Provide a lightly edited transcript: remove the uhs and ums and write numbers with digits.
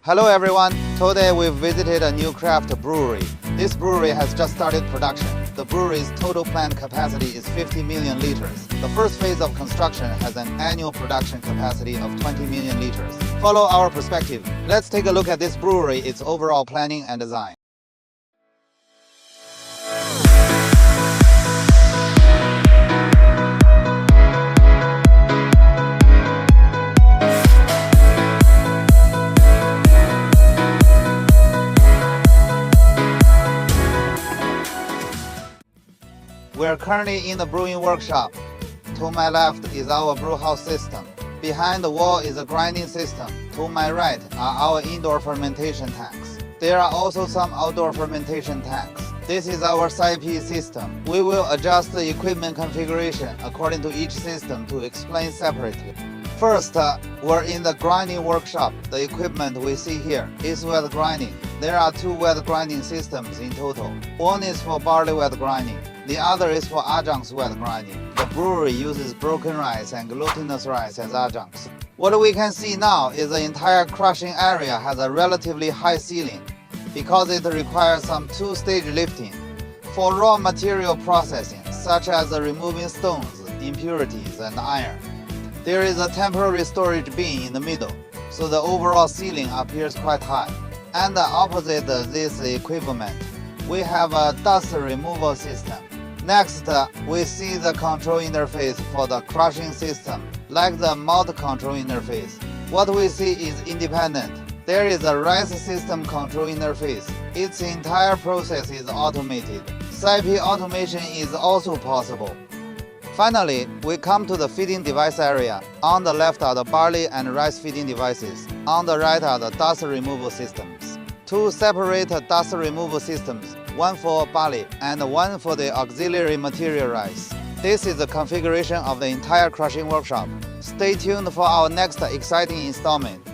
Hello everyone, today we visited a new craft brewery. This brewery has just started production. The brewery's total planned capacity is 50 million liters. The first phase of construction has an annual production capacity of 20 million liters. Follow our perspective. Let's take a look at this brewery, its overall planning and design. We are currently in the brewing workshop. To my left is our brewhouse system. Behind the wall is a grinding system. To my right are our indoor fermentation tanks. There are also some outdoor fermentation tanks. This is our SIP system. We will adjust the equipment configuration according to each system to explain separately. First, we're in the grinding workshop. The equipment we see here is wet grinding. There are two wet grinding systems in total. One is for barley wet grinding. The other is for adjuncts wet grinding. The brewery uses broken rice and glutinous rice as adjuncts. What we can see now is the entire crushing area has a relatively high ceiling because it requires some two-stage lifting. For raw material processing, such as removing stones, impurities, and iron, there is a temporary storage bin in the middle, so the overall ceiling appears quite high. And opposite this equipment, we have a dust removal system. Next, we see the control interface for the crushing system, like the malt control interface. What we see is independent. There is a rice system control interface. Its entire process is automated. SIP automation is also possible. Finally, we come to the feeding device area. On the left are the barley and rice feeding devices. On the right are the dust removal systems. Two separate dust removal systems, one for barley and one for the auxiliary material rice. This is the configuration of the entire crushing workshop. Stay tuned for our next exciting installment.